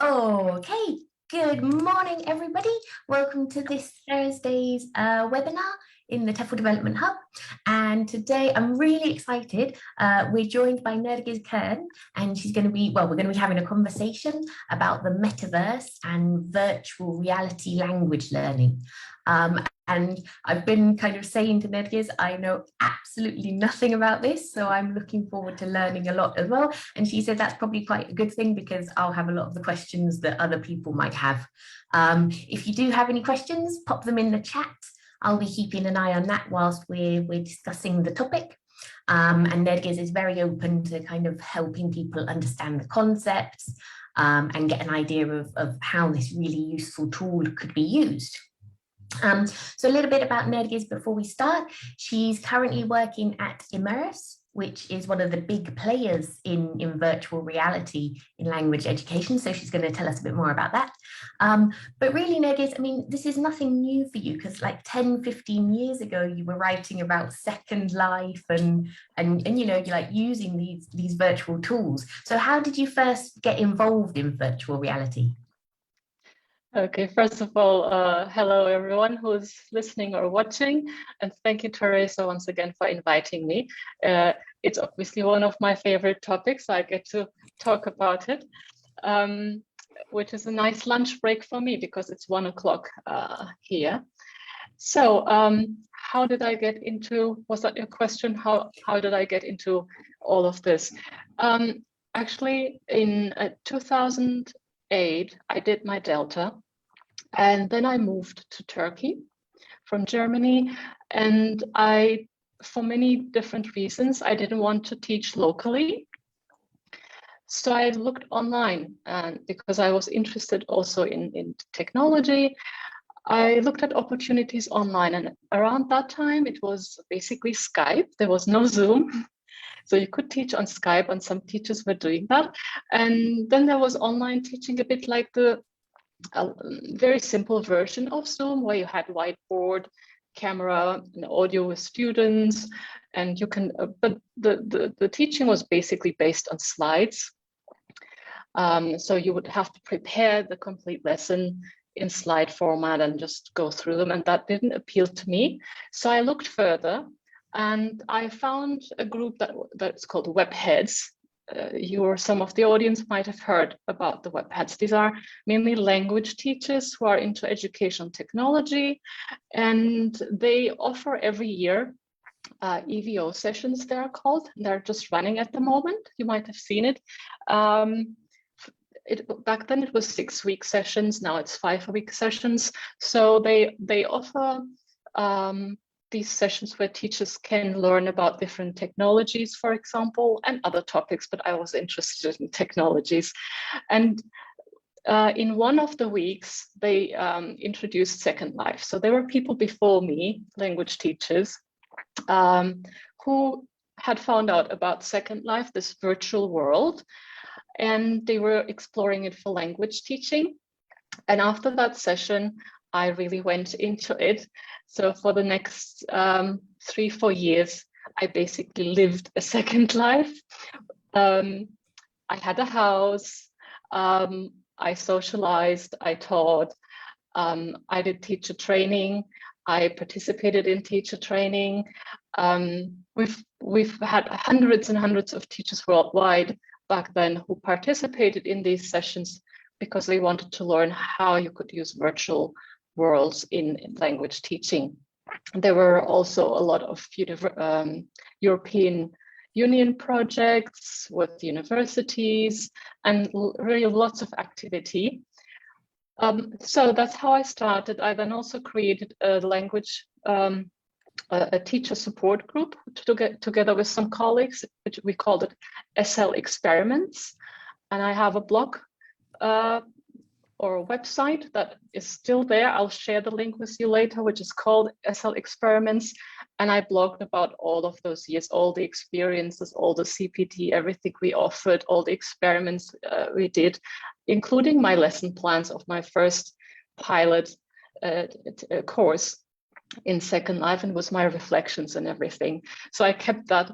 Okay, good morning, everybody. Welcome to this Thursday's webinar in the TEFL Development Hub. And today I'm really excited. We're joined by Nergiz Kern, and she's going to be, we're going to be having a conversation about the metaverse and virtual reality language learning. And I've been kind of saying to Nergiz, I know absolutely nothing about this, so I'm looking forward to learning a lot as well. And she said that's probably quite a good thing because I'll have a lot of the questions that other people might have. If you do have any questions, pop them in the chat. I'll be keeping an eye on that whilst we're discussing the topic. And Nergiz is very open to kind of helping people understand the concepts and get an idea of how this really useful tool could be used. So a little bit about Nergiz before we start. She's currently working at Immersive, which is one of the big players in virtual reality in language education. So she's going to tell us a bit more about that. But really, Nergiz, I mean, this is nothing new for you because like 10, 15 years ago, you were writing about Second Life and you know, you're like using these virtual tools. So how did you first get involved in virtual reality? Okay, first of all, hello everyone who's listening or watching, and thank you, Teresa, once again for inviting me. It's obviously one of my favorite topics. I get to talk about it, which is a nice lunch break for me because it's 1 o'clock here. So how did I get into, was that your question? How did I get into all of this? Actually, in 2008, I did my Delta, and then I moved to Turkey from Germany. And for many different reasons, I didn't want to teach locally. So I looked online, and because I was interested also in technology, I looked at opportunities online. And around that time, it was basically Skype. There was no Zoom. So you could teach on Skype, and some teachers were doing that. And then there was online teaching, a bit like a very simple version of Zoom, where you had whiteboard, camera, and audio with students. And you can, but the teaching was basically based on slides. So you would have to prepare the complete lesson in slide format and just go through them. And that didn't appeal to me. So I looked further. And I found a group that's called Webheads. You or some of the audience might have heard about the Webheads. These are mainly language teachers who are into educational technology, and they offer every year EVO sessions, they're called. They're just running at the moment. You might have seen it. Back then it was 6-week sessions. Now it's 5-week sessions. So they offer these sessions where teachers can learn about different technologies, for example, and other topics, but I was interested in technologies. And in one of the weeks, they introduced Second Life. So there were people before me, language teachers, who had found out about Second Life, this virtual world, and they were exploring it for language teaching. And after that session, I really went into it. So for the next 3-4 years, I basically lived a second life. I had a house, I socialized, I taught, I did teacher training, I participated in teacher training. We've had hundreds and hundreds of teachers worldwide back then who participated in these sessions because they wanted to learn how you could use virtual worlds in language teaching. There were also a lot of European Union projects with universities and really lots of activity. So that's how I started. I then also created a language, a teacher support group together with some colleagues, which we called it SL Experiments. And I have a blog or a website that is still there. I'll share the link with you later, which is called SL Experiments. And I blogged about all of those years, all the experiences, all the CPT, everything we offered, all the experiments we did, including my lesson plans of my first pilot course in Second Life, and was my reflections and everything. So I kept that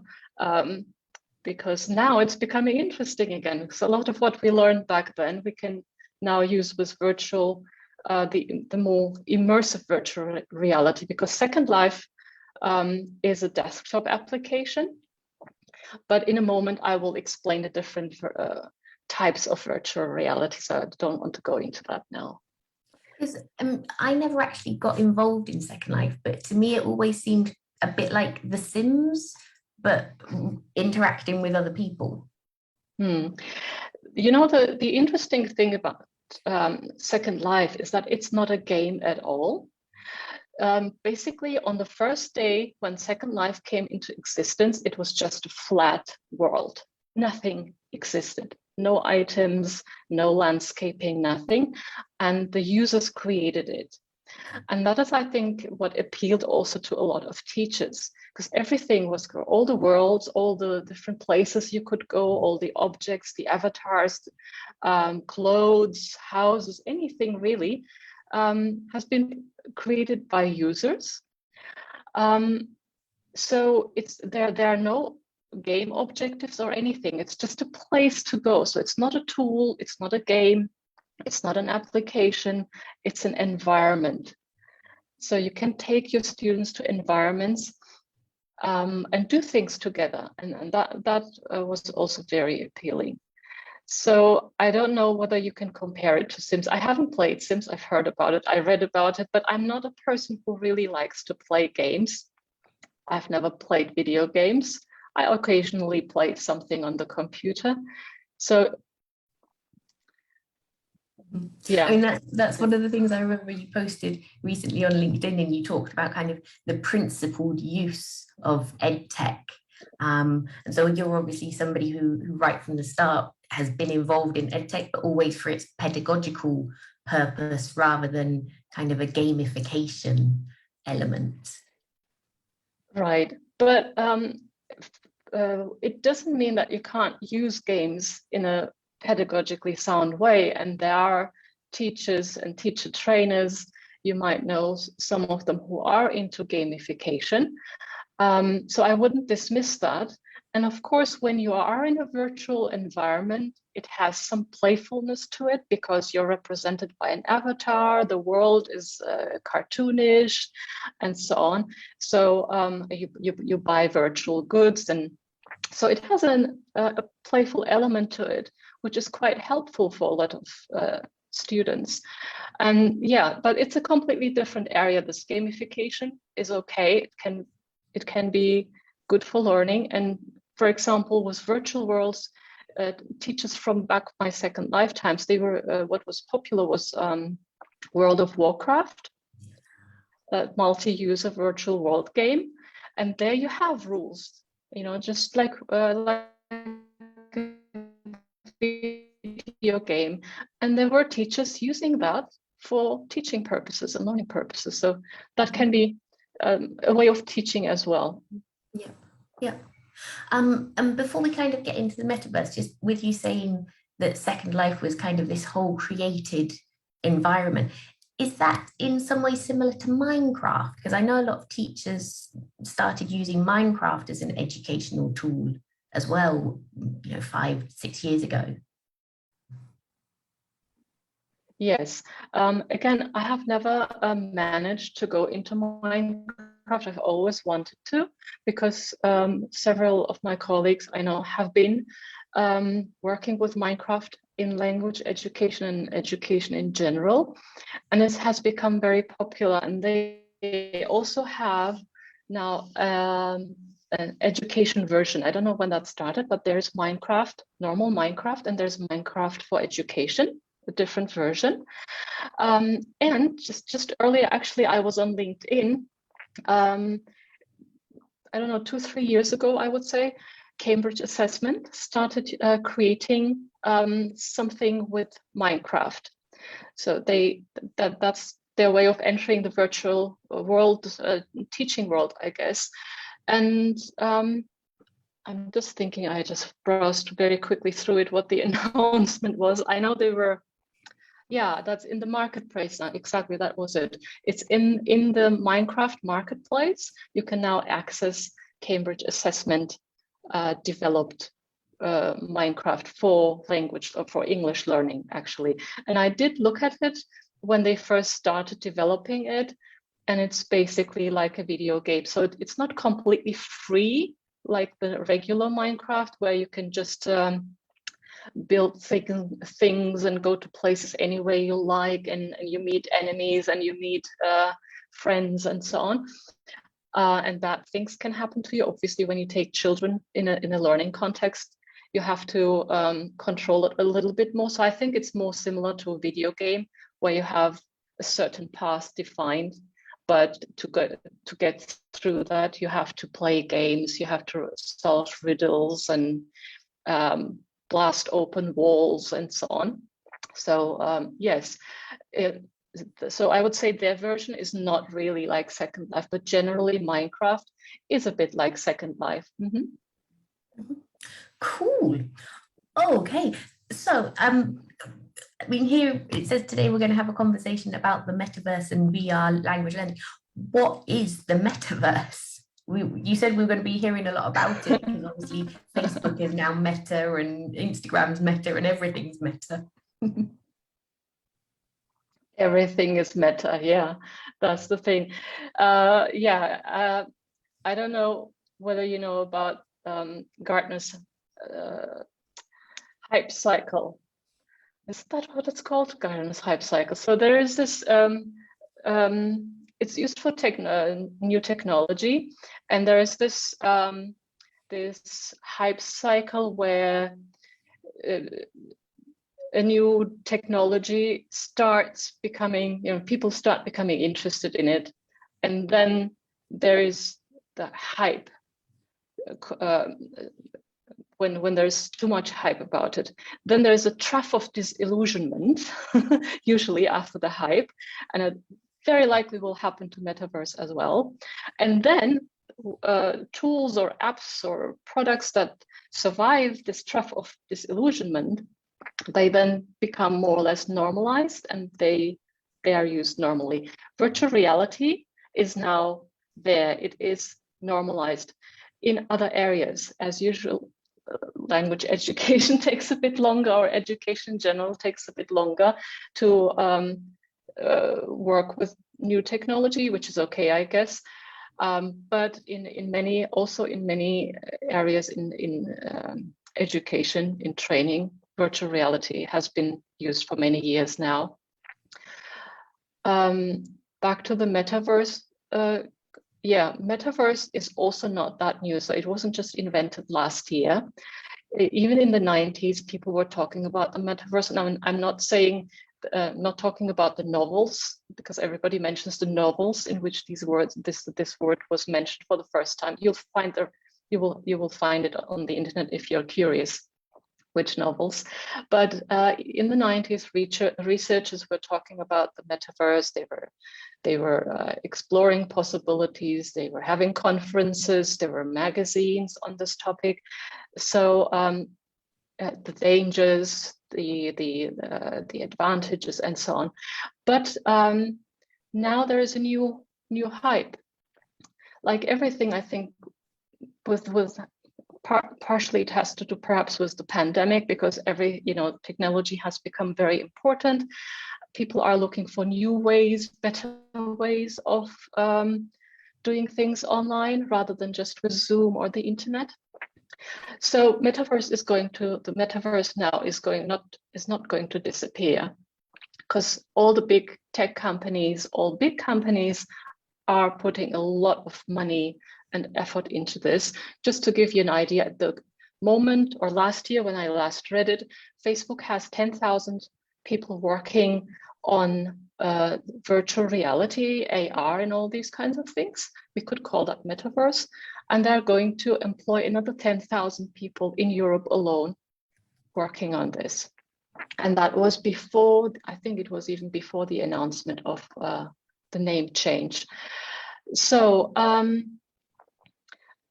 because now it's becoming interesting again. Because a lot of what we learned back then, we can now use with virtual, the more immersive virtual reality, because Second Life is a desktop application. But in a moment, I will explain the different types of virtual reality. So I don't want to go into that now. Because I never actually got involved in Second Life, but to me, it always seemed a bit like The Sims, but interacting with other people. You know, the interesting thing about Second Life is that it's not a game at all. Basically, on the first day when Second Life came into existence, it was just a flat world. Nothing existed. No items, no landscaping, nothing. And the users created it. And that is, I think, what appealed also to a lot of teachers, because everything was, all the worlds, all the different places you could go, all the objects, the avatars, clothes, houses, anything really, has been created by users. So there are no game objectives or anything. It's just a place to go. So it's not a tool, it's not a game, it's not an application, it's an environment. So you can take your students to environments and do things together. And that was also very appealing. So I don't know whether you can compare it to Sims. I haven't played Sims, I've heard about it, I read about it, but I'm not a person who really likes to play games. I've never played video games. I occasionally play something on the computer. So yeah. I mean, that's one of the things I remember you posted recently on LinkedIn, and you talked about kind of the principled use of ed tech. And so you're obviously somebody who right from the start has been involved in ed tech, but always for its pedagogical purpose rather than kind of a gamification element. Right, but it doesn't mean that you can't use games in a pedagogically sound way. And there are teachers and teacher trainers, you might know some of them, who are into gamification. So I wouldn't dismiss that. And of course, when you are in a virtual environment, it has some playfulness to it because you're represented by an avatar, the world is cartoonish, and so on. So you buy virtual goods, and so it has a playful element to it, which is quite helpful for a lot of students. And yeah, but it's a completely different area. This gamification is okay. It can be good for learning. And for example, with virtual worlds, teachers from back my Second Lifetimes, they were, what was popular was World of Warcraft, a multi-user virtual world game. And there you have rules, you know, just like a video game. And there were teachers using that for teaching purposes and learning purposes. So that can be a way of teaching as well. Yeah, yeah. And before we kind of get into the metaverse, just with you saying that Second Life was kind of this whole created environment, is that in some way similar to Minecraft? Because I know a lot of teachers started using Minecraft as an educational tool as well, you know, 5-6 years ago. Yes. Again, I have never managed to go into Minecraft. I've always wanted to, because several of my colleagues I know have been working with Minecraft in language education and education in general. And it has become very popular. And they also have now an education version. I don't know when that started, but there's Minecraft, normal Minecraft, and there's Minecraft for education, a different version. And just earlier, actually, I was on LinkedIn. I don't know, 2-3 years ago, I would say, Cambridge Assessment started creating something with Minecraft. So that's their way of entering the virtual world, teaching world, I guess. And I'm just thinking, I just browsed very quickly through it, what the announcement was. I know they were, yeah, that's in the marketplace now. Exactly, that was it. It's in the Minecraft marketplace. You can now access Cambridge Assessment developed Minecraft for language or for English learning, actually. And I did look at it when they first started developing it, and it's basically like a video game. So it's not completely free like the regular Minecraft, where you can just build things and go to places any way you like, and you meet enemies and you meet friends and so on. And that things can happen to you. Obviously, when you take children in a learning context, you have to control it a little bit more. So I think it's more similar to a video game where you have a certain path defined, but to get through that, you have to play games, you have to solve riddles and blast open walls and so on. So yes, so I would say their version is not really like Second Life, but generally Minecraft is a bit like Second Life. Cool. Okay, so I mean, here it says today we're going to have a conversation about the metaverse and VR language learning. What is the metaverse? You said we were going to be hearing a lot about it, because obviously Facebook is now Meta and Instagram's Meta and everything's Meta. Everything is Meta, yeah, that's the thing. I don't know whether you know about Gartner's hype cycle. Is that what it's called? Gartner's hype cycle. So there is this, it's used for new technology, and there is this this hype cycle where a new technology starts becoming, people start becoming interested in it, and then there is the hype. When there's too much hype about it, then there's a trough of disillusionment, usually after the hype, and it very likely will happen to Metaverse as well. And then tools or apps or products that survive this trough of disillusionment, they then become more or less normalized, and they are used normally. Virtual reality is now there. It is normalized in other areas. As usual, language education takes a bit longer, or education in general takes a bit longer to work with new technology, which is okay, I guess. But in many areas in education, in training, virtual reality has been used for many years now. Back to the metaverse. Metaverse is also not that new. So it wasn't just invented last year. Even in the 90s, people were talking about the metaverse. And I'm not saying, not talking about the novels, because everybody mentions the novels in which these words, this word was mentioned for the first time. You will find it on the internet if you're curious which novels. But in the 90s, researchers were talking about the metaverse. They were exploring possibilities. They were having conferences. There were magazines on this topic. So the dangers, the advantages, and so on. But now there is a new hype. Like everything, I think, partially it has to do perhaps with the pandemic, because technology has become very important. People are looking for new ways, better ways of doing things online rather than just with Zoom or the internet. So the metaverse now is not going to disappear, because all the big tech companies, all big companies are putting a lot of money and effort into this. Just to give you an idea, at the moment, or last year when I last read it, Facebook has 10,000 people working on virtual reality, AR, and all these kinds of things. We could call that metaverse. And they're going to employ another 10,000 people in Europe alone working on this. And that was before, I think it was even before the announcement of the name change. So,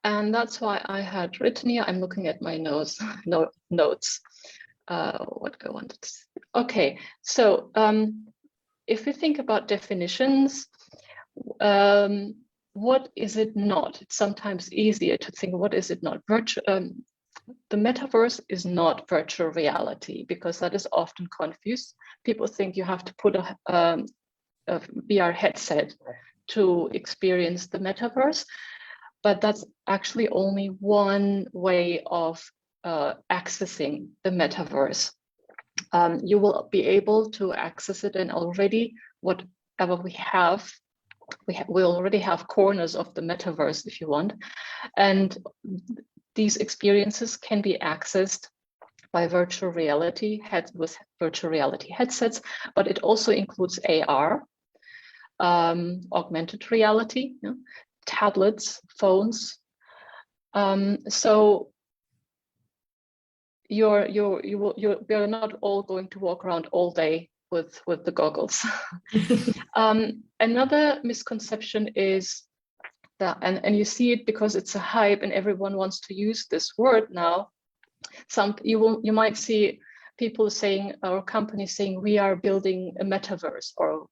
and that's why I had written here, I'm looking at my notes. What I wanted to say. Okay, so if we think about definitions, what is it not? It's sometimes easier to think, what is it not? the metaverse is not virtual reality, because that is often confused. People think you have to put a VR headset to experience the metaverse, but that's actually only one way of accessing the metaverse. You will be able to access it, and already whatever we have, we already have corners of the metaverse if you want, and these experiences can be accessed by virtual reality with virtual reality headsets, but it also includes AR, augmented reality, tablets, phones. So you're not all going to walk around all day with the goggles. Another misconception is that, and you see it because it's a hype and everyone wants to use this word now. You might see people saying, or companies saying, we are building a metaverse, or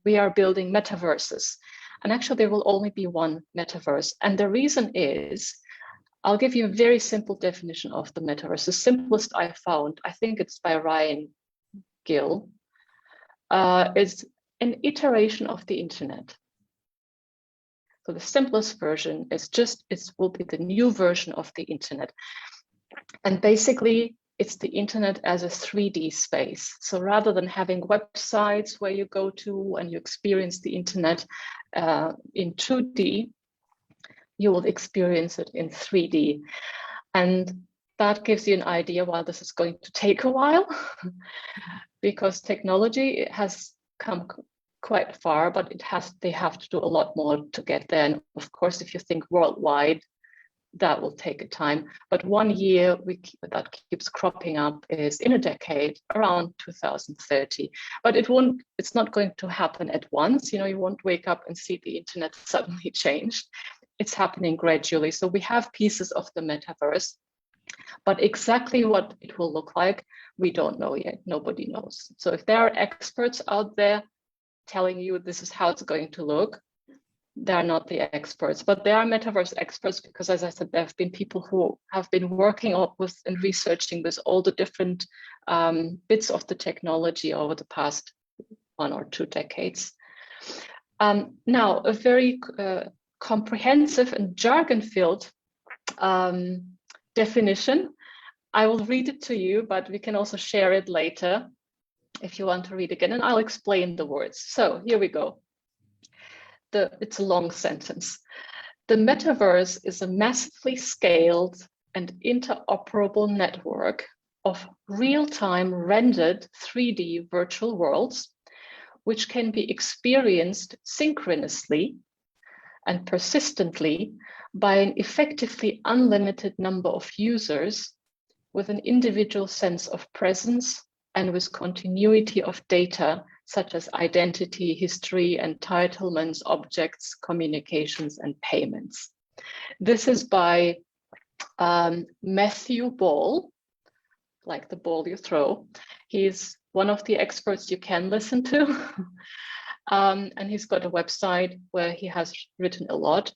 we are building metaverses. And actually there will only be one metaverse. And the reason is, I'll give you a very simple definition of the metaverse. The simplest I found, I think it's by Ryan Gill, is an iteration of the internet. So the simplest version is it will be the new version of the internet. And basically it's the internet as a 3D space. So rather than having websites where you go to and you experience the internet in 2D, you will experience it in 3D. And that gives you an idea why this is going to take a while, because technology has come quite far, but they have to do a lot more to get there. And of course, if you think worldwide, that will take a time. But 1 year that keeps cropping up is in a decade, around 2030. But it's not going to happen at once. You won't wake up and see the internet suddenly changed. It's happening gradually. So we have pieces of the metaverse, but exactly what it will look like, we don't know yet. Nobody knows. So if there are experts out there telling you this is how it's going to look, they're not the experts, but they are metaverse experts, because as I said, there have been people who have been working up with and researching with all the different bits of the technology over the past 1 or 2 decades. Now, a very comprehensive and jargon-filled definition. I will read it to you, but we can also share it later if you want to read again, and I'll explain the words. So here we go. It's a long sentence. The metaverse is a massively scaled and interoperable network of real-time rendered 3D virtual worlds, which can be experienced synchronously and persistently by an effectively unlimited number of users with an individual sense of presence and with continuity of data such as identity, history, entitlements, objects, communications, and payments. This is by Matthew Ball, like the ball you throw. He's one of the experts you can listen to. And he's got a website where he has written a lot.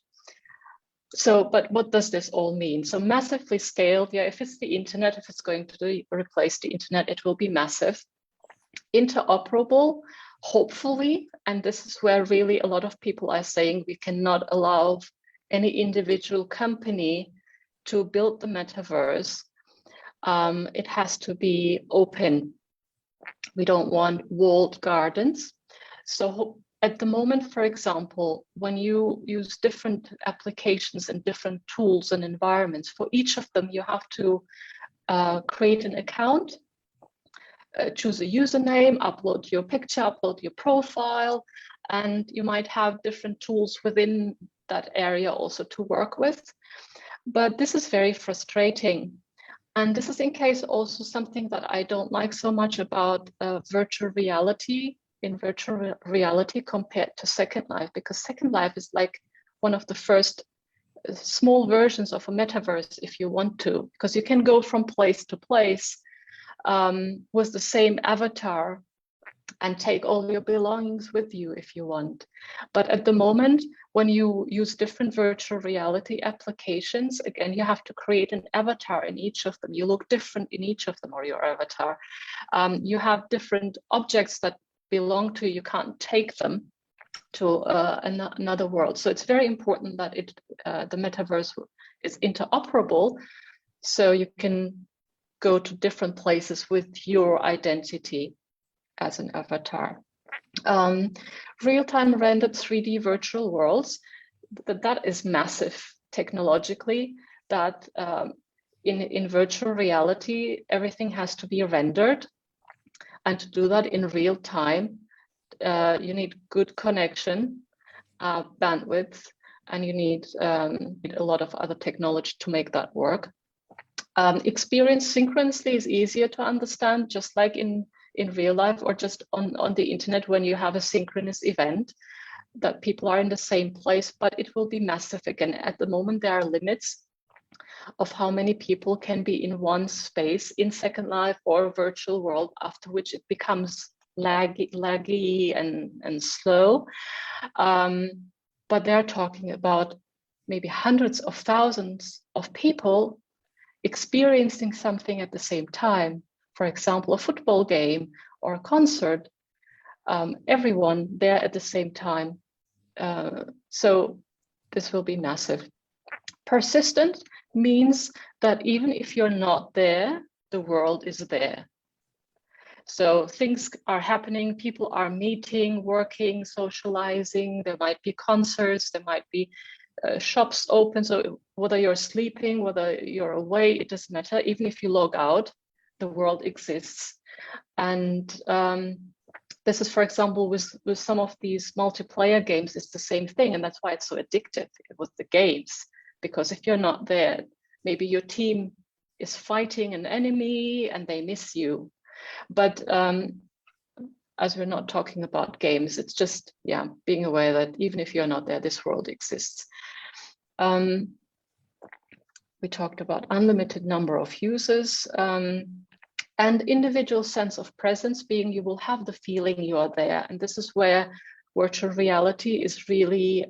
So, but what does this all mean? So massively scaled, yeah, if it's the internet, if it's going to replace the internet, it will be massive. Interoperable, hopefully, and this is where really a lot of people are saying we cannot allow any individual company to build the metaverse. It has to be open. We don't want walled gardens. So at the moment, for example, when you use different applications and different tools and environments, for each of them, you have to create an account, choose a username, upload your picture, upload your profile, and you might have different tools within that area also to work with. But this is very frustrating. And this is in case also something that I don't like so much about virtual reality, in virtual reality compared to Second Life, because Second Life is like one of the first small versions of a metaverse if you want to, because you can go from place to place with the same avatar and take all your belongings with you if you want. But at the moment, when you use different virtual reality applications, again, you have to create an avatar in each of them. You look different in each of them, or your avatar. You have different objects that belong to you. You can't take them to another world. So it's very important that the metaverse is interoperable, so you can go to different places with your identity as an avatar. Real-time rendered 3D virtual worlds, that is massive technologically, that in virtual reality, everything has to be rendered. And to do that in real time, you need good connection, bandwidth, and you need a lot of other technology to make that work. Experience synchronously is easier to understand, just like in real life, or just on the internet when you have a synchronous event, that people are in the same place, but it will be massive again. At the moment, there are limits of how many people can be in one space in Second Life or a virtual world, after which it becomes laggy and slow. But they're talking about maybe hundreds of thousands of people experiencing something at the same time. For example, a football game or a concert, everyone there at the same time. So this will be massive. Persistent means that even if you're not there, the world is there. So things are happening, people are meeting, working, socializing, there might be concerts, there might be shops open. So whether you're sleeping, whether you're away, it doesn't matter. Even if you log out, the world exists. And this is, for example, with some of these multiplayer games, it's the same thing. And that's why it's so addictive with the games. Because if you're not there, maybe your team is fighting an enemy and they miss you. But as we're not talking about games, it's just, yeah, being aware that even if you're not there, this world exists. We talked about unlimited number of users and individual sense of presence, being you will have the feeling you are there. And this is where virtual reality is really,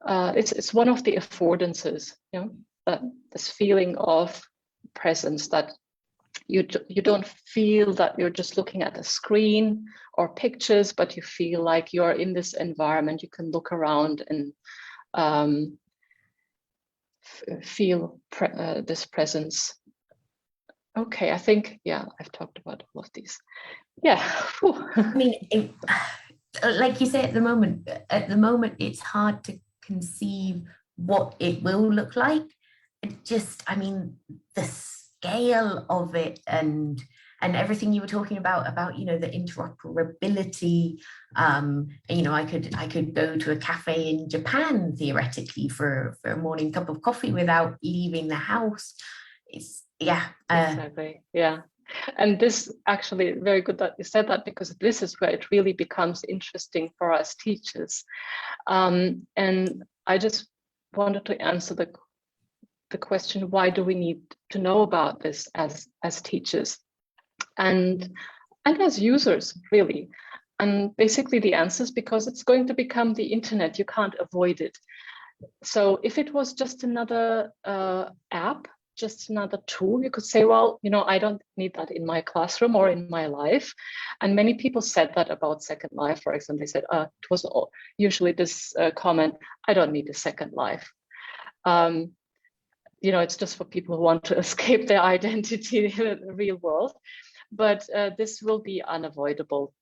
it's one of the affordances, you know, that this feeling of presence, that you don't feel that you're just looking at a screen or pictures, but you feel like you're in this environment. You can look around and feel this presence. Okay, I think, yeah, I've talked about all of these. Yeah. I mean, like you say, at the moment, it's hard to conceive what it will look like. It just, I mean, the scale of it and everything you were talking about, you know, the interoperability. And, you know, I could go to a cafe in Japan theoretically for a morning cup of coffee without leaving the house. It's, yeah. Exactly. Yeah. And this actually very good that you said that, because this is where it really becomes interesting for us teachers. And I just wanted to answer the question, why do we need to know about this as teachers and as users, really? And basically the answer is because it's going to become the internet. You can't avoid it. So if it was just another app, just another tool, you could say, well, you know, I don't need that in my classroom or in my life. And many people said that about Second Life, for example. They said, it was usually this comment, I don't need a Second Life. You know, it's just for people who want to escape their identity in the real world. But this will be unavoidable.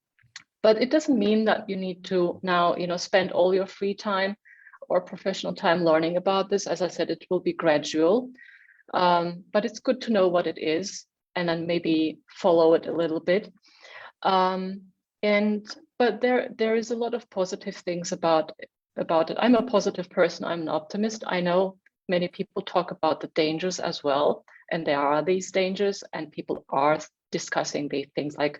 But it doesn't mean that you need to now, you know, spend all your free time or professional time learning about this. As I said, it will be gradual. But it's good to know what it is and then maybe follow it a little bit. But there is a lot of positive things about it. I'm a positive person. I'm an optimist. I know many people talk about the dangers as well, and there are these dangers, and people are discussing the things like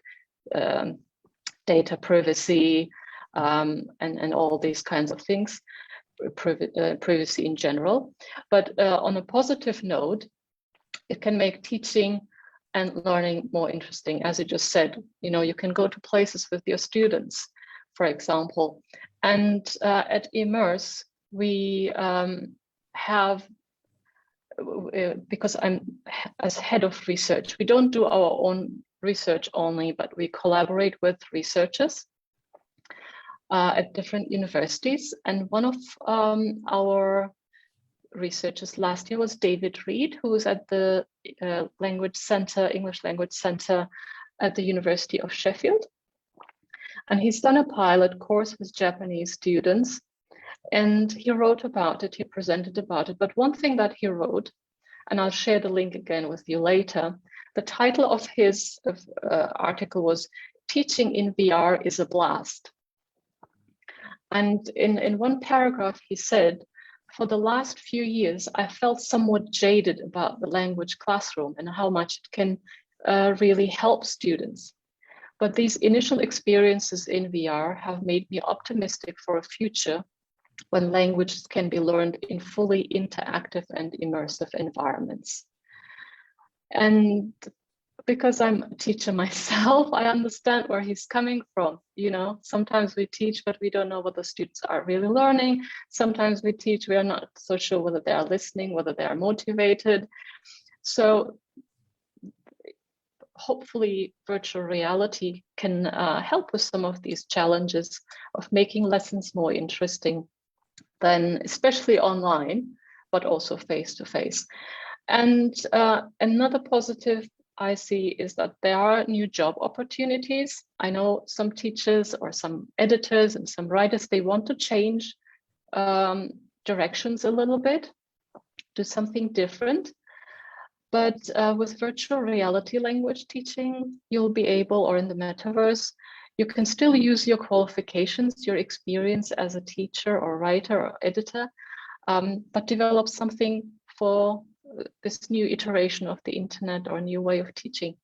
data privacy and all these kinds of things, privacy in general. But on a positive note, it can make teaching and learning more interesting. As you just said, you can go to places with your students, for example. And at Immerse, we have, because I'm as head of research, we don't do our own research only, but we collaborate with researchers at different universities. And one of our researchers last year was David Reed, who was at the English Language Center at the University of Sheffield. And he's done a pilot course with Japanese students, and he wrote about it, he presented about it. But one thing that he wrote, and I'll share the link again with you later, the title of his article was "Teaching in VR is a Blast." And in one paragraph, he said, "For the last few years, I felt somewhat jaded about the language classroom and how much it can really help students. But these initial experiences in VR have made me optimistic for a future when languages can be learned in fully interactive and immersive environments." And because I'm a teacher myself, I understand where he's coming from. Sometimes we teach, but we don't know what the students are really learning. Sometimes we teach, we are not so sure whether they are listening, whether they are motivated. So hopefully virtual reality can help with some of these challenges of making lessons more interesting than, especially online, but also face-to-face. And another positive I see is that there are new job opportunities. I know some teachers or some editors and some writers, they want to change directions a little bit, do something different. But with virtual reality language teaching, you'll be able, or in the metaverse, you can still use your qualifications, your experience as a teacher or writer or editor, but develop something for this new iteration of the internet or new way of teaching.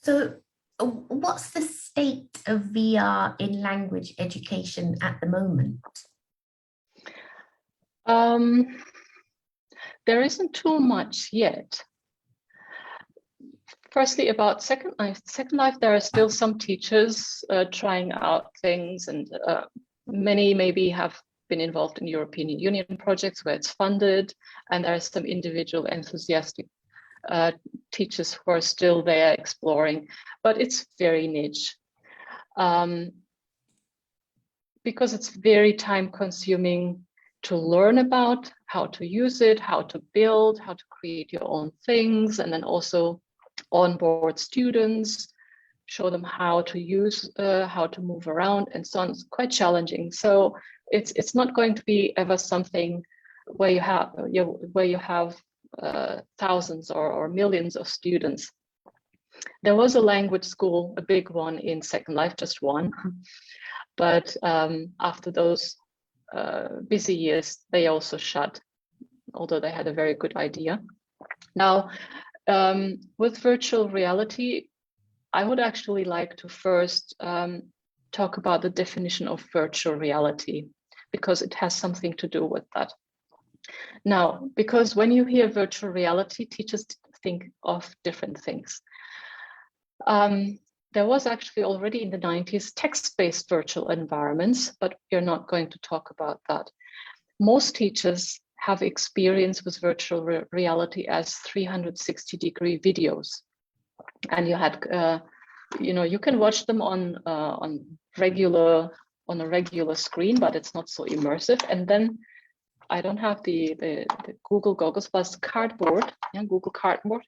So what's the state of VR in language education at the moment? There isn't too much yet. Firstly, about Second Life. Second Life, there are still some teachers trying out things, and many maybe have been involved in European Union projects where it's funded, and there are some individual enthusiastic teachers who are still there exploring, but it's very niche. Because it's very time consuming to learn about how to use it, how to build, how to create your own things, and then also onboard students, show them how to use, how to move around, and so on. It's quite challenging. So it's not going to be ever something where you have thousands or millions of students. There was a language school, a big one in Second Life, just one, but after those busy years, they also shut, although they had a very good idea. Now, with virtual reality, I would actually like to first talk about the definition of virtual reality, because it has something to do with that. Now, because when you hear virtual reality, teachers think of different things. There was actually already in the 90s text-based virtual environments, but we're not going to talk about that. Most teachers have experience with virtual reality as 360-degree videos, and you had, you can watch them on a regular screen, but it's not so immersive. And then I don't have the Google goggles, but cardboard. Yeah, Google Cardboard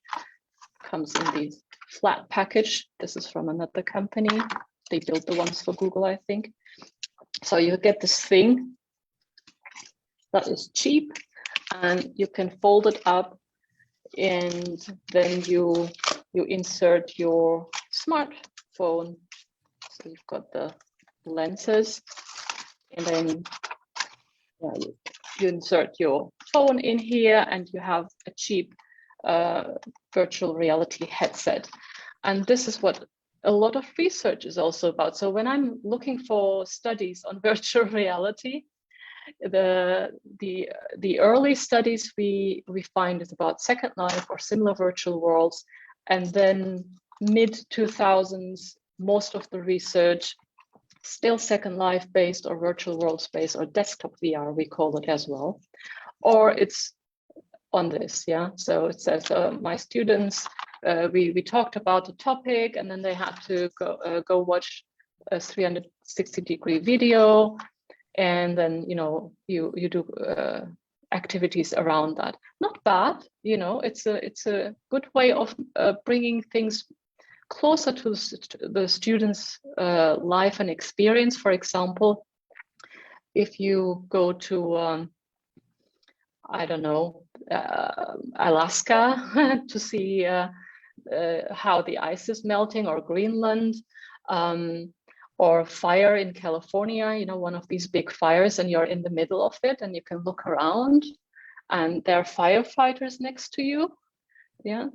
comes in these flat package. This is from another company. They built the ones for Google, I think. So you get this thing that is cheap, and you can fold it up, and then you insert your smartphone. So you've got the lenses, and then you insert your phone in here, and you have a cheap virtual reality headset. And this is what a lot of research is also about. So when I'm looking for studies on virtual reality, the early studies we find is about Second Life or similar virtual worlds, and then mid 2000s, most of the research still Second Life based or virtual worlds based or desktop VR, we call it as well, or it's on this, yeah. So it says my students, we talked about the topic, and then they had to go watch a 360-degree video, and then you do activities around that. Not bad, it's a good way of bringing things closer to the students' life and experience. For example, if you go to I don't know, Alaska to see how the ice is melting, or Greenland, or fire in California, one of these big fires, and you're in the middle of it and you can look around and there are firefighters next to you. Yeah,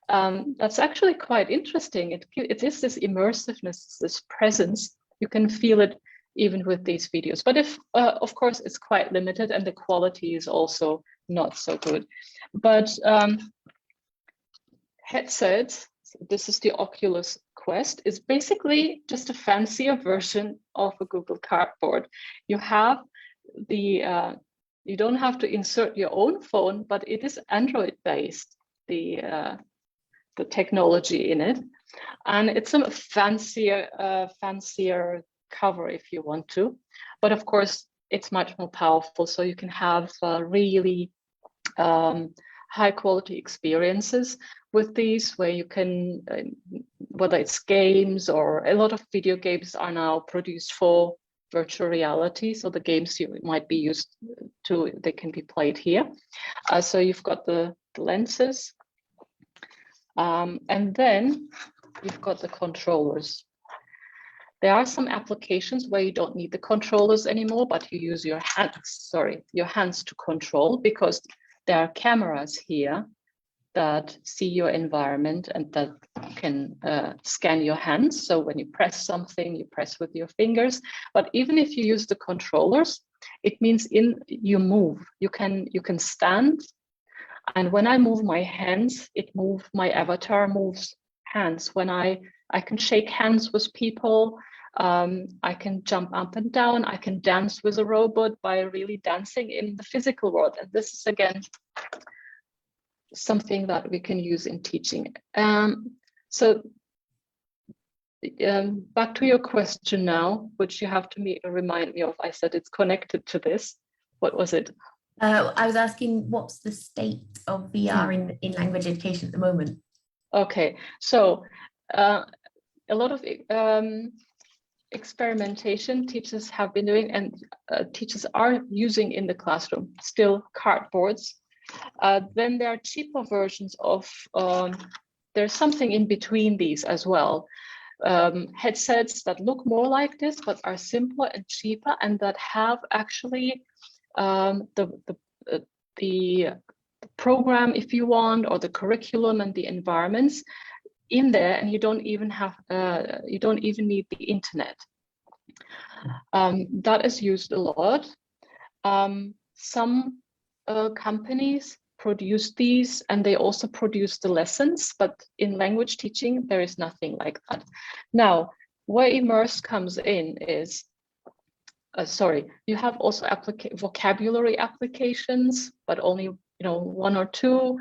that's actually quite interesting. It is this immersiveness, this presence. You can feel it even with these videos. But if, of course, it's quite limited and the quality is also not so good. But headsets, this is the Oculus Quest, is basically just a fancier version of a Google Cardboard. You have the, you don't have to insert your own phone, but it is Android based, the technology in it. And it's a fancier cover if you want to, but of course it's much more powerful, so you can have really high quality experiences with these, where you can whether it's games, or a lot of video games are now produced for virtual reality, so the games you might be used to, they can be played here. So you've got the lenses, and then you've got the controllers. There are some applications where you don't need the controllers anymore, but you use your hands to control, because there are cameras here that see your environment and that can scan your hands. So when you press something, you press with your fingers. But even if you use the controllers, it means you move. You can stand, and when I move my hands, my avatar moves hands. When I can shake hands with people. I can jump up and down. I can dance with a robot by really dancing in the physical world. And this is, again, something that we can use in teaching. So back to your question now, which you have to remind me of. I said it's connected to this. What was it? I was asking, what's the state of VR in language education at the moment? Okay, so a lot of experimentation teachers have been doing, and teachers are using in the classroom, still cardboards. Then there are cheaper versions of, there's something in between these as well. Headsets that look more like this, but are simpler and cheaper, and that have actually the program, if you want, or the curriculum and the environments in there, and you don't even need the internet. That is used a lot. Some companies produce these, and they also produce the lessons, but in language teaching there is nothing like that. Now, where Immerse comes in is, you have also vocabulary applications, but only one or two.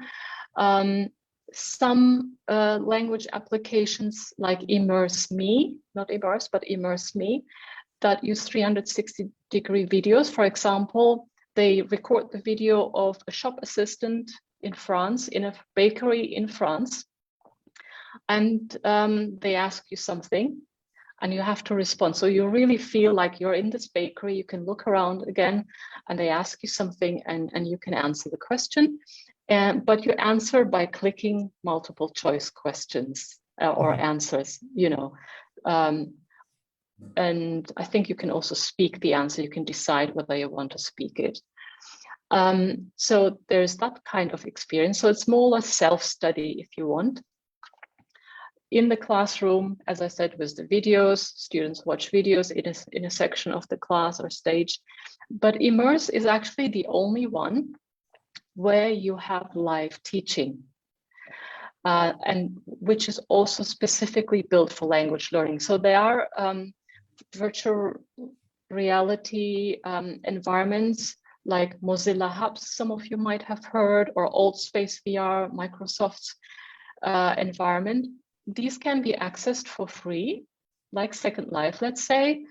Some language applications like Immerse Me, not Immerse, but Immerse Me, that use 360-degree videos. For example, they record the video of a shop assistant in France, in a bakery in France, and they ask you something, and you have to respond. So you really feel like you're in this bakery. You can look around again, and they ask you something, and you can answer the question. But you answer by clicking multiple choice questions or answers, and I think you can also speak the answer. You can decide whether you want to speak it. So there's that kind of experience. So it's more like self-study, if you want. In the classroom, as I said, with the videos, students watch videos in a section of the class or stage. But Immerse is actually the only one where you have live teaching, and which is also specifically built for language learning. So there are virtual reality environments like Mozilla Hubs, some of you might have heard, or Old Space VR, Microsoft's environment. These can be accessed for free, like Second Life, let's say,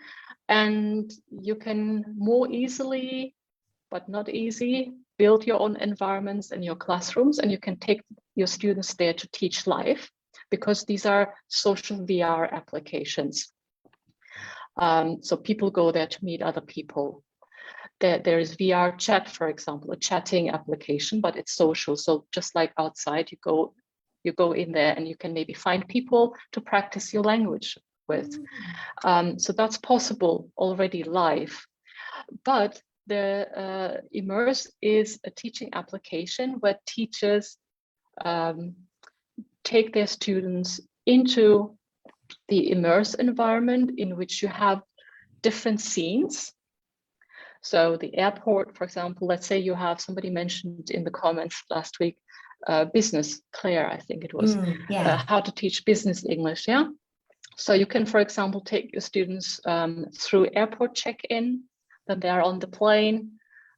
and you can more easily, but not easy, build your own environments in your classrooms, and you can take your students there to teach live, because these are social VR applications. So people go there to meet other people. There is VR chat, for example, a chatting application, but it's social. So just like outside, you go in there and you can maybe find people to practice your language with. So that's possible already live. But the Immerse is a teaching application where teachers take their students into the Immerse environment, in which you have different scenes. So the airport, for example, let's say you have, somebody mentioned in the comments last week, business, Claire, I think it was, how to teach business English, yeah? So you can, for example, take your students through airport check-in, then they are on the plane,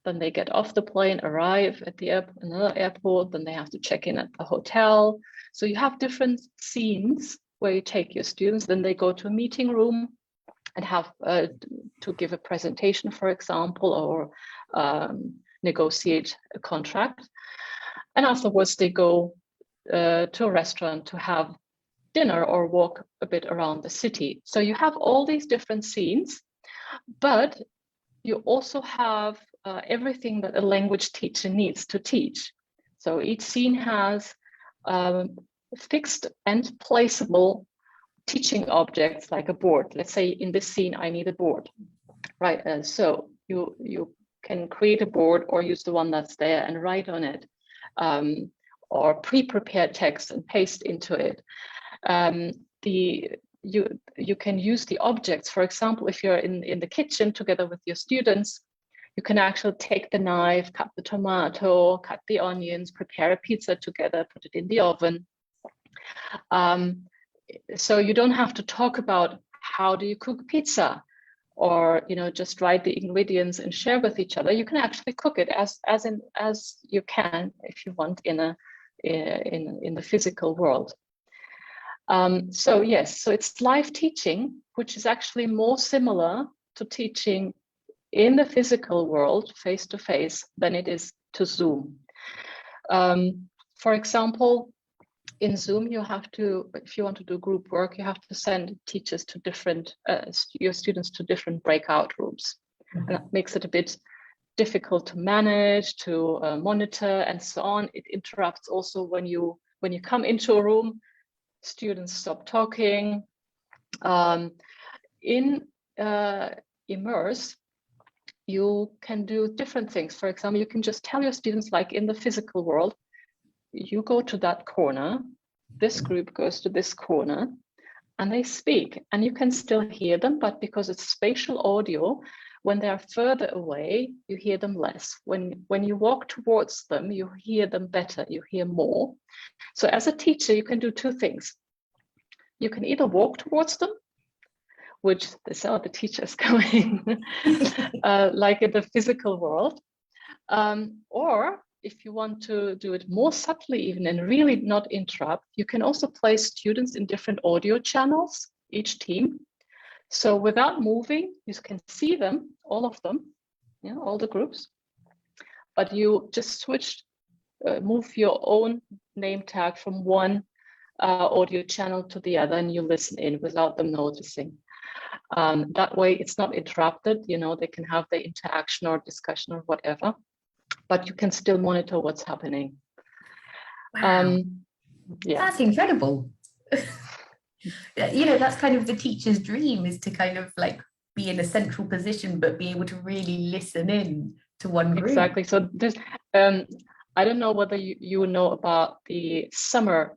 then they get off the plane, arrive at the another airport, then they have to check in at the hotel. So you have different scenes where you take your students, then they go to a meeting room and have to give a presentation, for example, or negotiate a contract. And afterwards they go to a restaurant to have dinner or walk a bit around the city. So you have all these different scenes, but you also have everything that a language teacher needs to teach. So each scene has fixed and placeable teaching objects, like a board. Let's say in this scene, I need a board, right? So you can create a board or use the one that's there and write on it, or pre-prepared text and paste into it. You can use the objects. For example, if you're in the kitchen together with your students, you can actually take the knife, cut the tomato, cut the onions, prepare a pizza together, put it in the oven. So you don't have to talk about how do you cook pizza, or just write the ingredients and share with each other. You can actually cook it as you can, if you want, in the physical world. So yes, so it's live teaching, which is actually more similar to teaching in the physical world, face to face, than it is to Zoom. For example, in Zoom, you have to, if you want to do group work, you have to send teachers to different, your students to different breakout rooms. And that makes it a bit difficult to manage, to monitor, and so on. It interrupts also when you come into a room, students stop talking. In Immerse, you can do different things. For example, you can just tell your students, like in the physical world, you go to that corner, this group goes to this corner, and they speak, and you can still hear them, but because it's spatial audio, when they are further away, you hear them less. When you walk towards them, you hear them better, you hear more. So as a teacher, you can do two things. You can either walk towards them, which this are the teachers coming, like in the physical world, or if you want to do it more subtly even and really not interrupt, you can also place students in different audio channels, each team. So without moving, you can see them, all of them, all the groups, but you just move your own name tag from one audio channel to the other, and you listen in without them noticing. That way it's not interrupted, they can have the interaction or discussion or whatever, but you can still monitor what's happening. Wow. Yeah. That's incredible. That's kind of the teacher's dream, is to kind of like be in a central position, but be able to really listen in to one group. Exactly. So this, I don't know whether you know about the SAMR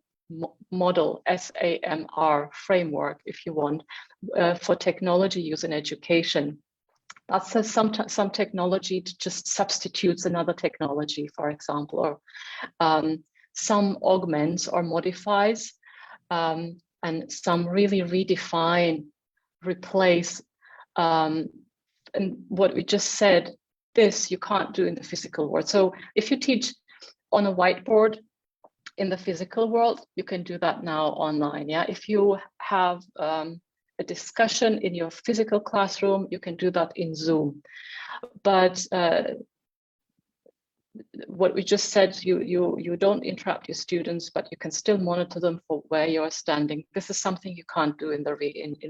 model, SAMR framework, if you want, for technology use in education. That's some technology just substitutes another technology, for example, or some augments or modifies, and some really redefine, replace. And what we just said, this you can't do in the physical world. So if you teach on a whiteboard in the physical world, you can do that now online. Yeah, if you have a discussion in your physical classroom, you can do that in Zoom. But what we just said, you don't interrupt your students, but you can still monitor them for where you're standing. This is something you can't do in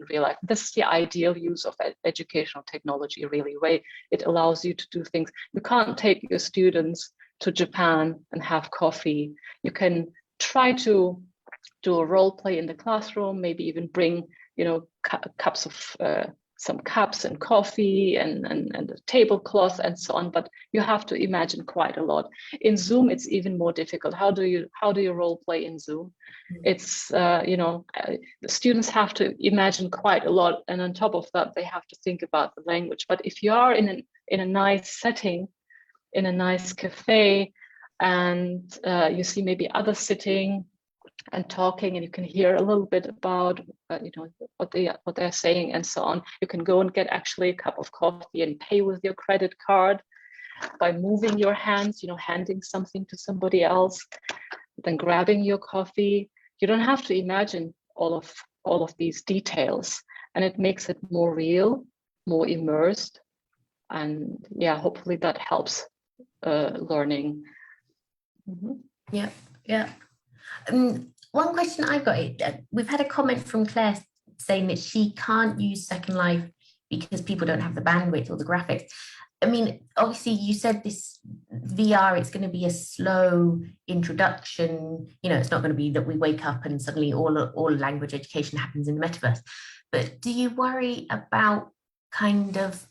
real life. This is the ideal use of educational technology, really, where it allows you to do things. You can't take your students to Japan and have coffee. You can try to do a role play in the classroom, maybe even bring, cups of some cups and coffee and a tablecloth and so on, but you have to imagine quite a lot. In Zoom, it's even more difficult. How do you role play in Zoom? It's the students have to imagine quite a lot, and on top of that, they have to think about the language. But if you are in a nice setting, in a nice cafe, and you see maybe others sitting and talking, and you can hear a little bit about what they're saying and so on. You can go and get actually a cup of coffee and pay with your credit card by moving your hands, handing something to somebody else, then grabbing your coffee. You don't have to imagine all of these details, and it makes it more real, more immersed, and yeah, hopefully that helps learning. Mm-hmm. Yeah. One question I got, we've had a comment from Claire saying that she can't use Second Life because people don't have the bandwidth or the graphics. I mean, obviously you said this VR, it's going to be a slow introduction. It's not going to be that we wake up and suddenly all language education happens in the metaverse. But do you worry about kind of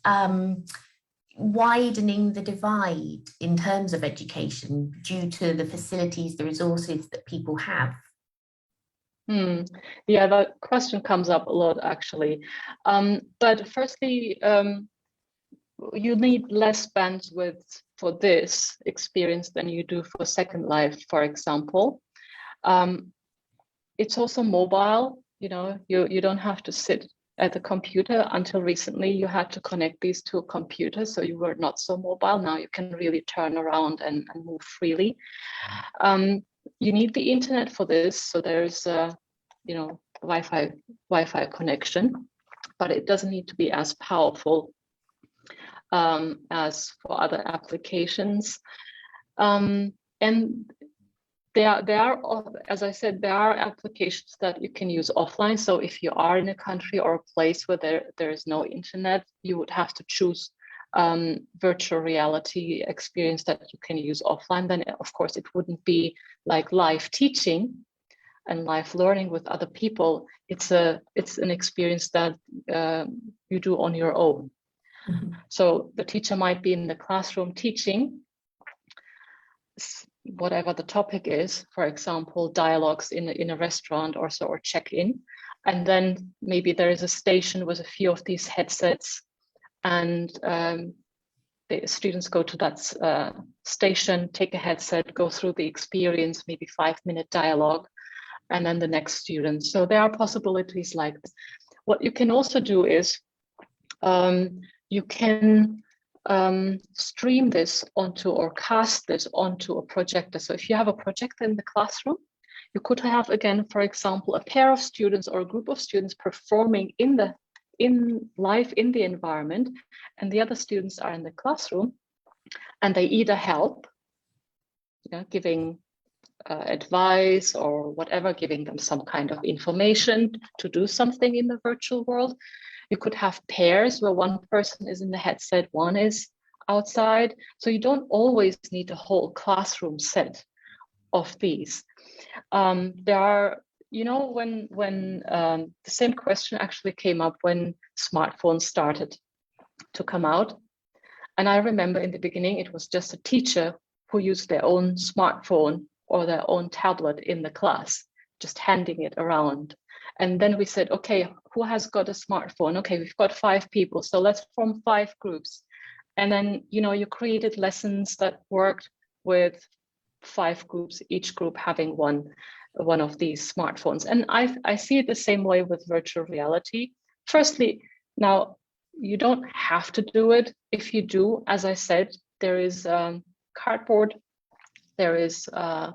widening the divide in terms of education due to the facilities, the resources that people have? Yeah, that question comes up a lot, actually. But firstly, you need less bandwidth for this experience than you do for Second Life, for example. It's also mobile. You don't have to sit at the computer. Until recently, you had to connect these to a computer, so you were not so mobile. Now you can really turn around and move freely. You need the internet for this, so there's Wi-Fi connection, but it doesn't need to be as powerful as for other applications. And there are, as I said, there are applications that you can use offline. So if you are in a country or a place where there is no internet, you would have to choose virtual reality experience that you can use offline. Then, of course, it wouldn't be like live teaching and live learning with other people. It's an experience that you do on your own. Mm-hmm. So the teacher might be in the classroom teaching whatever the topic is, for example, dialogues in a restaurant or so, or check-in. And then maybe there is a station with a few of these headsets, and the students go to that station, take a headset, go through the experience, maybe 5-minute dialogue, and then the next student. So there are possibilities like this. What you can also do is you can stream this onto or cast this onto a projector. So if you have a projector in the classroom, you could have, again, for example, a pair of students or a group of students performing in live in the environment, and the other students are in the classroom, and they either help, giving advice or whatever, giving them some kind of information to do something in the virtual world. You could have pairs where one person is in the headset, one is outside. So you don't always need a whole classroom set of these. There are, when the same question actually came up when smartphones started to come out. And I remember in the beginning, it was just a teacher who used their own smartphone or their own tablet in the class, just handing it around. And then we said, okay, who has got a smartphone? Okay, we've got 5 people, so let's form 5 groups. And then, you created lessons that worked with 5 groups, each group having one of these smartphones. And I see it the same way with virtual reality. Firstly, now you don't have to do it. If you do, as I said, there is cardboard, there is the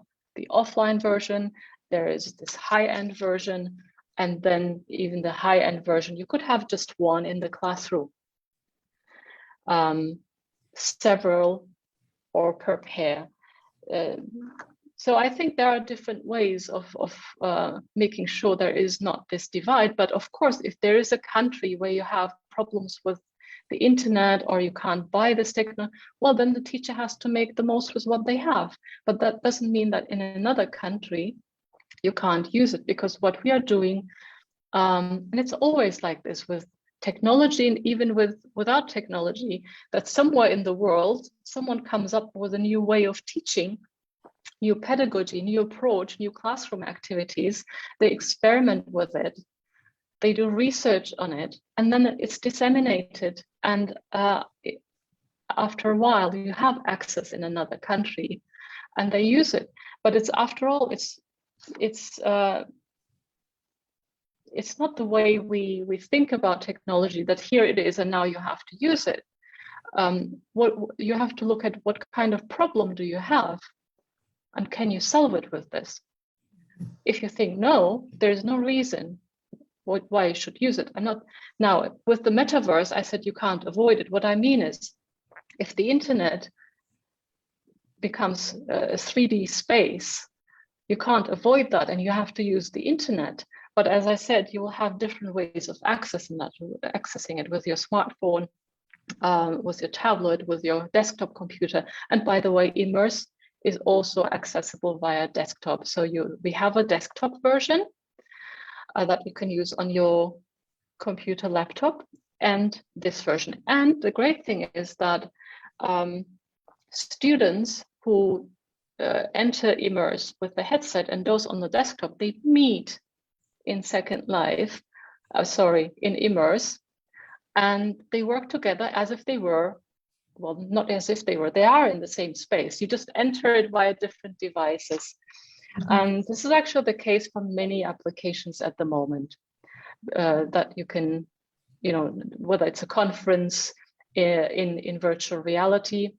offline version, there is this high-end version, and then even the high-end version, you could have just one in the classroom. Several or per pair. So I think there are different ways of making sure there is not this divide. But of course, if there is a country where you have problems with the internet or you can't buy this technology, well, then the teacher has to make the most with what they have. But that doesn't mean that in another country you can't use it, because what we are doing, and it's always like this with technology, and even without technology, that somewhere in the world, someone comes up with a new way of teaching, new pedagogy, new approach, new classroom activities. They experiment with it, they do research on it, and then it's disseminated. And after a while, you have access in another country, and they use it. But it's, after all, it's not the way we think about technology, that here it is and now you have to use it. What you have to look at, what kind of problem do you have, and can you solve it with this? If you think no, there's no reason why you should use it. I'm not, now with the metaverse, I said you can't avoid it. What I mean is, if the internet becomes a 3D space, you can't avoid that, and you have to use the internet. But as I said, you will have different ways of accessing it with your smartphone, with your tablet, with your desktop computer. And by the way, Immerse is also accessible via desktop. So we have a desktop version that you can use on your computer, laptop, and this version. And the great thing is that students who enter Immerse with the headset and those on the desktop, they meet in Second Life, in Immerse, and they work together as if they were, well, not as if they were, they are in the same space. You just enter it via different devices. And this is actually the case for many applications at the moment, that you can, whether it's a conference in virtual reality,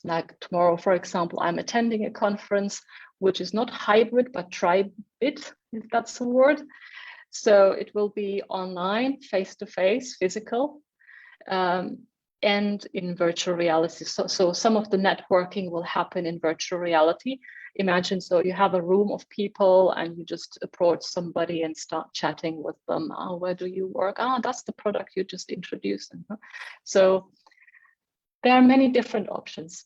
like tomorrow, for example, I'm attending a conference, which is not hybrid, but tri-bit, if that's the word. So it will be online, face-to-face, physical, and in virtual reality. So some of the networking will happen in virtual reality. Imagine, so you have a room of people and you just approach somebody and start chatting with them. Oh, where do you work? Oh, that's the product you just introduced. So there are many different options.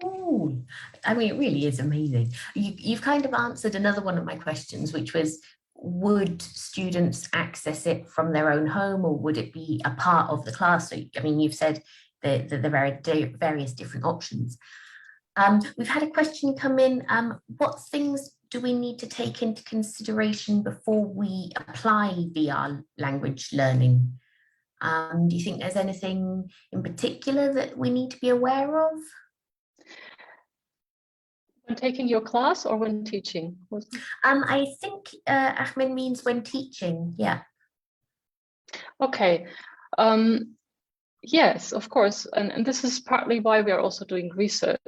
Cool. I mean, it really is amazing. You've kind of answered another one of my questions, which was, would students access it from their own home, or would it be a part of the class? So, I mean, you've said the various different options. We've had a question come in. What things do we need to take into consideration before we apply VR language learning? Do you think there's anything in particular that we need to be aware of? When taking your class or when teaching? I think Ahmed means when teaching, yeah. Okay. Yes, of course. And this is partly why we are also doing research,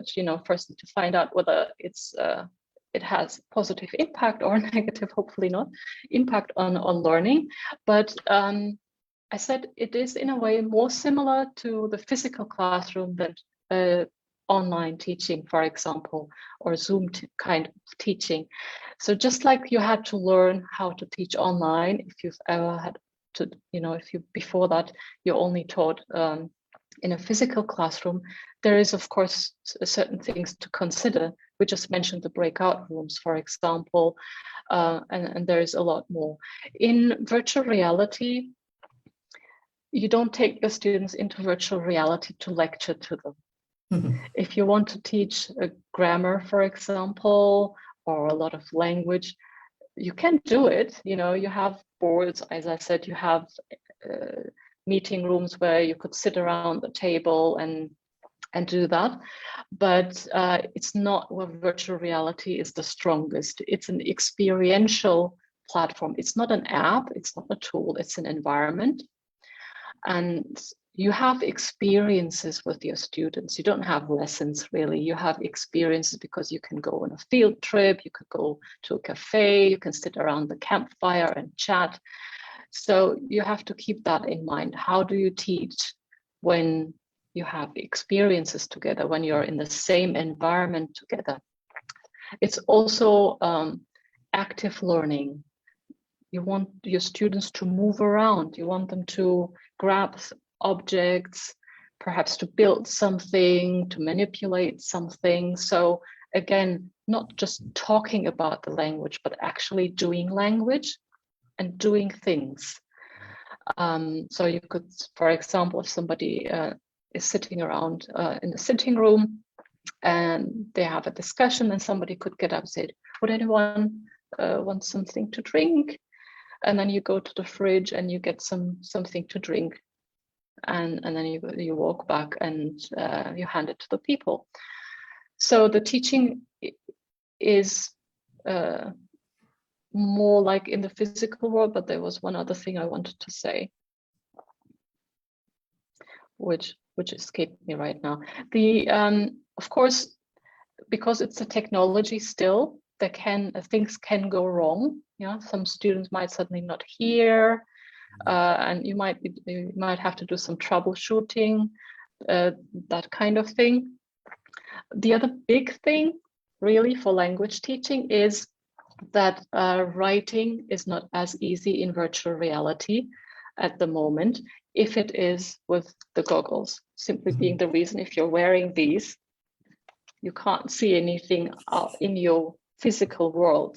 first to find out whether it has positive impact or negative, hopefully not, impact on learning. But I said it is in a way more similar to the physical classroom than online teaching, for example, or Zoom kind of teaching. So just like you had to learn how to teach online, if you've ever had to, if you before that you only taught in a physical classroom, there is of course certain things to consider. We just mentioned the breakout rooms, for example, and there is a lot more. In virtual reality, you don't take your students into virtual reality to lecture to them. If you want to teach a grammar, for example, or a lot of language, you can do it. You have boards, as I said, you have meeting rooms where you could sit around the table and do that. But it's not where virtual reality is the strongest. It's an experiential platform. It's not an app, it's not a tool, it's an environment. And you have experiences with your students. You don't have lessons, really. You have experiences because you can go on a field trip, you could go to a cafe, you can sit around the campfire and chat. So you have to keep that in mind. How do you teach when you have experiences together, when you're in the same environment together? It's also active learning. You want your students to move around. You want them to grab objects, perhaps to build something, to manipulate something. So again, not just talking about the language, but actually doing language and doing things. So you could, for example, if somebody is sitting around in the sitting room and they have a discussion, and somebody could get up and say, would anyone want something to drink? And then you go to the fridge and you get something to drink, and then you walk back and you hand it to the people. So the teaching is more like in the physical world, but there was one other thing I wanted to say, which escaped me right now. Of course, because it's a technology still, things can go wrong. Some students might suddenly not hear, and you might have to do some troubleshooting, that kind of thing. The other big thing, really, for language teaching is that writing is not as easy in virtual reality at the moment, if it is with the goggles. Simply being the reason, if you're wearing these, you can't see anything out in your physical world.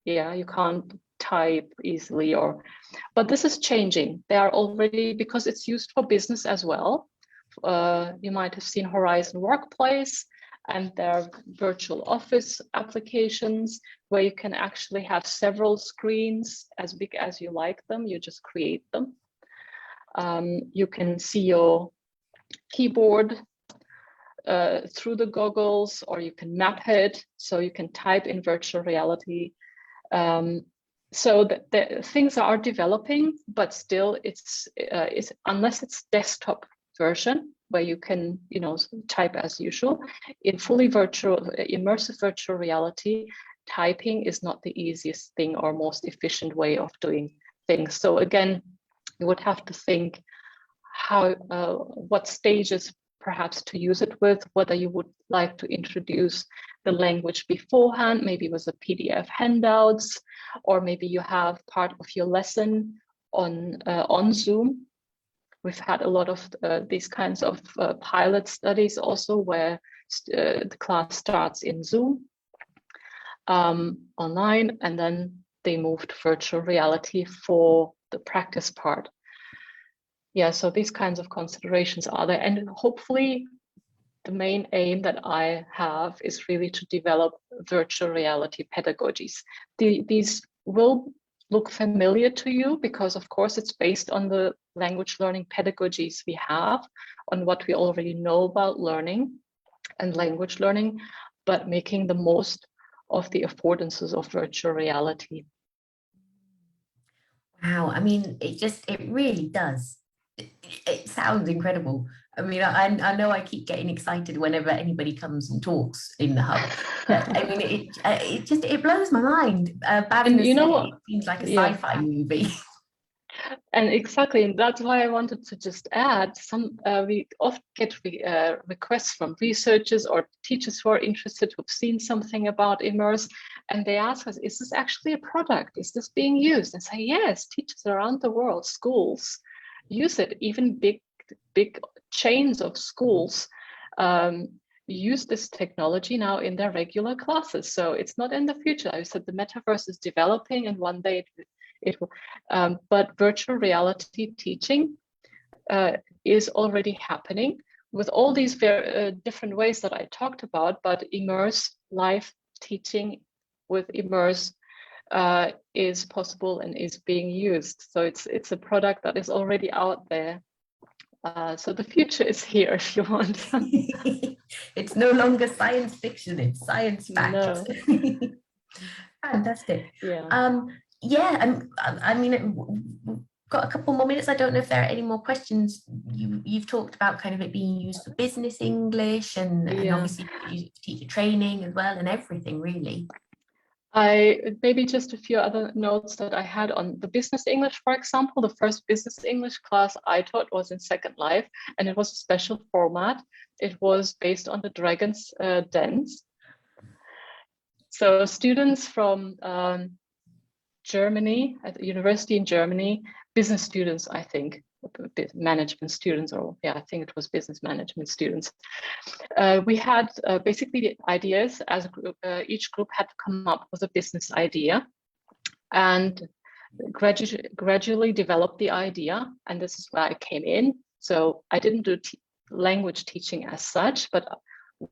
You can't type easily, but this is changing. They are already, because it's used for business as well. You might have seen Horizon Workplace, and there are virtual office applications where you can actually have several screens as big as you like them. You just create them. You can see your keyboard through the goggles, or you can map it, so you can type in virtual reality. So the things are developing, but still it's unless it's desktop version where you can type as usual, in fully virtual immersive virtual reality, typing is not the easiest thing or most efficient way of doing things. So again, you would have to think how what stages perhaps to use it with, whether you would like to introduce the language beforehand, maybe with a PDF handouts, or maybe you have part of your lesson on Zoom. We've had a lot of these kinds of pilot studies also, where the class starts in Zoom online, and then they moved to virtual reality for the practice part. So these kinds of considerations are there, and hopefully the main aim that I have is really to develop virtual reality pedagogies. These will look familiar to you because, of course, it's based on the language learning pedagogies we have, on what we already know about learning and language learning, but making the most of the affordances of virtual reality. Wow, I mean, it really does. It sounds incredible. I mean, I know I keep getting excited whenever anybody comes and talks in the hub. I mean, it blows my mind. And it seems like a sci-fi movie. And exactly, and that's why I wanted to just add we often get requests from researchers or teachers who are interested, who've seen something about Immerse, and they ask us, is this actually a product? Is this being used? And say, yes, teachers around the world, schools use it, even big chains of schools use this technology now in their regular classes. So it's not in the future. I said the metaverse is developing, and one day it will, but virtual reality teaching is already happening with all these very different ways that I talked about. But Immerse live teaching with Immerse is possible and is being used. So it's a product that is already out there. So the future is here, if you want. It's no longer science fiction, it's science fact. No. Fantastic. Yeah. Yeah, I mean, we've got a couple more minutes. I don't know if there are any more questions. You've talked about kind of it being used for business English and obviously you could use it for teacher training as well and everything really. Maybe just a few other notes that I had on the business English, for example. The first business English class I taught was in Second Life, and it was a special format. It was based on the Dragon's Dance. So students from Germany, at the university in Germany, business students, I think, management students, or yeah, I think it was business management students. We had basically the ideas as a group. Each group had to come up with a business idea and gradually develop the idea. And this is where I came in. So I didn't do language teaching as such, but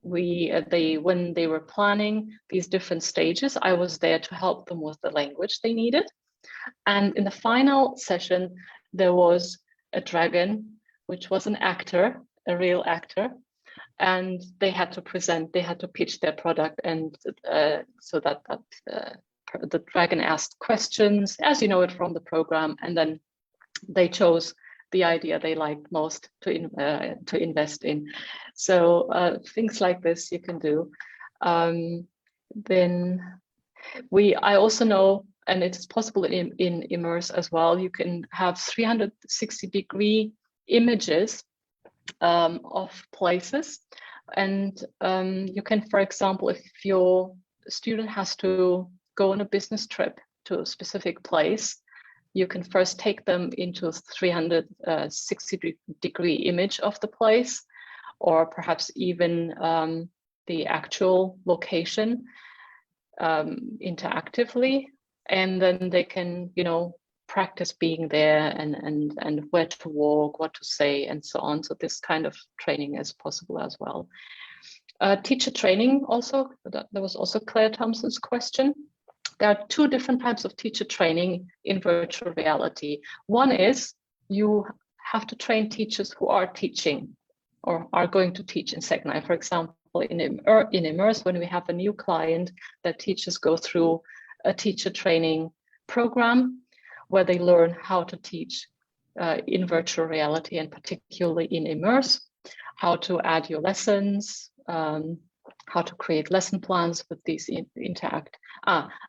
when they were planning these different stages, I was there to help them with the language they needed. And in the final session, there was a dragon, which was an actor, a real actor, and they had to present, they had to pitch their product, and so that the dragon asked questions, as you know it from the program, and then they chose the idea they liked most to invest in. So things like this you can do. Then I also know, and it's possible in Immerse as well, you can have 360-degree images of places. And you can, for example, if your student has to go on a business trip to a specific place, you can first take them into a 360-degree image of the place, or perhaps even the actual location interactively. And then they can, practice being there and where to walk, what to say, and so on. So this kind of training is possible as well. Teacher training also, that was also Claire Thompson's question. There are two different types of teacher training in virtual reality. One is you have to train teachers who are teaching or are going to teach in Second Life. For example, in Immerse, when we have a new client, that teachers go through a teacher training program where they learn how to teach in virtual reality, and particularly in Immerse, how to add your lessons, how to create lesson plans with these interact.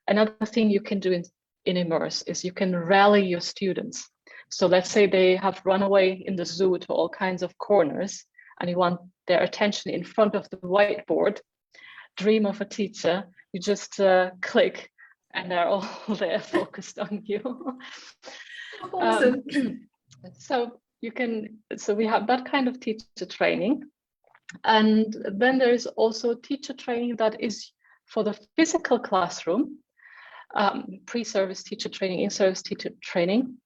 Another thing you can do in Immerse is you can rally your students. So let's say they have run away in the zoo to all kinds of corners, and you want their attention in front of the whiteboard. Dream of a teacher. You just click, and they're all there focused on you. Awesome. So we have that kind of teacher training. And then there is also teacher training that is for the physical classroom, pre-service teacher training, in-service teacher training,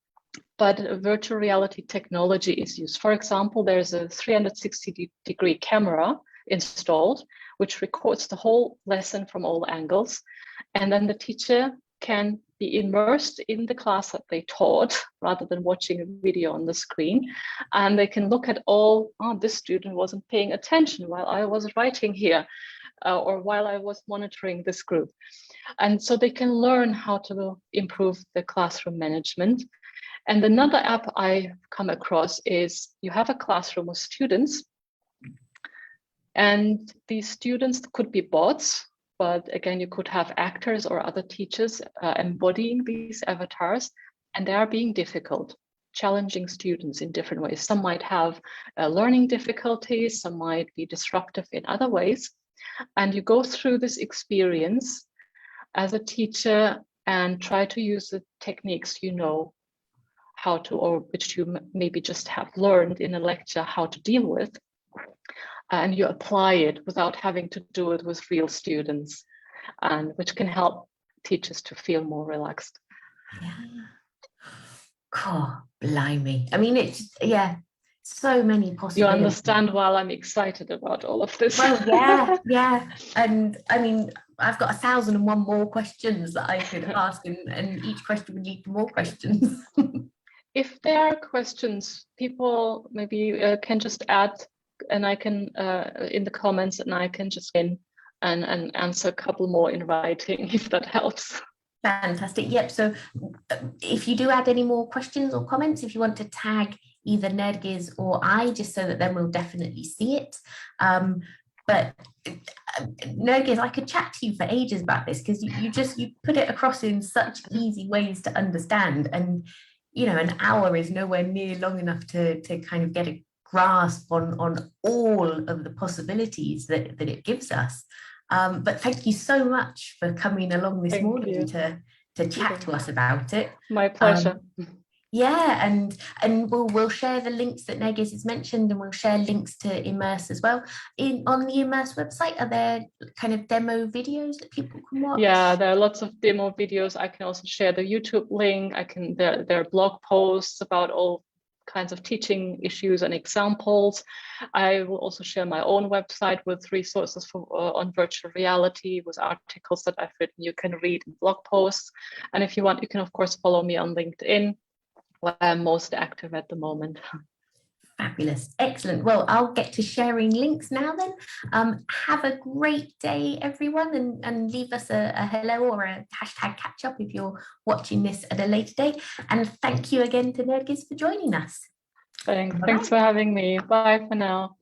but virtual reality technology is used. For example, there's a 360-degree camera installed, which records the whole lesson from all angles. And then the teacher can be immersed in the class that they taught rather than watching a video on the screen. And they can look at this student wasn't paying attention while I was writing here, or while I was monitoring this group. And so they can learn how to improve the classroom management. And another app I come across is you have a classroom with students, and these students could be bots, but again, you could have actors or other teachers embodying these avatars, and they are being difficult, challenging students in different ways. Some might have learning difficulties, some might be disruptive in other ways. And you go through this experience as a teacher and try to use the techniques you know how to, or which you maybe just have learned in a lecture how to deal with. And you apply it without having to do it with real students, and which can help teachers to feel more relaxed. Yeah. Oh, blimey. I mean, so many possibilities. You understand why I'm excited about all of this. Well, yeah. And I mean, I've got 1,001 more questions that I could ask, and each question would lead to more questions. If there are questions, people maybe can just add, and I can in the comments, and I can just and answer a couple more in writing if that helps. Fantastic. Yep. So if you do add any more questions or comments, if you want to tag either Nergiz or I, just so that then we'll definitely see it. But Nergiz, I could chat to you for ages about this, because you put it across in such easy ways to understand, and an hour is nowhere near long enough to kind of get a grasp on all of the possibilities that it gives us. But thank you so much for coming along this morning to chat to us about it. My pleasure. Yeah, and we'll share the links that Nergiz has mentioned, and we'll share links to Immerse as well. On the Immerse website, are there kind of demo videos that people can watch? Yeah, there are lots of demo videos. I can also share the YouTube link. There are blog posts about all kinds of teaching issues and examples. I will also share my own website with resources on virtual reality, with articles that I've written you can read in blog posts. And if you want, you can of course follow me on LinkedIn, where I'm most active at the moment. Fabulous. Excellent. Well, I'll get to sharing links now then. Have a great day, everyone, and leave us a hello or a hashtag catch up if you're watching this at a later date. And thank you again to Nergiz for joining us. Thanks for having me. Bye for now.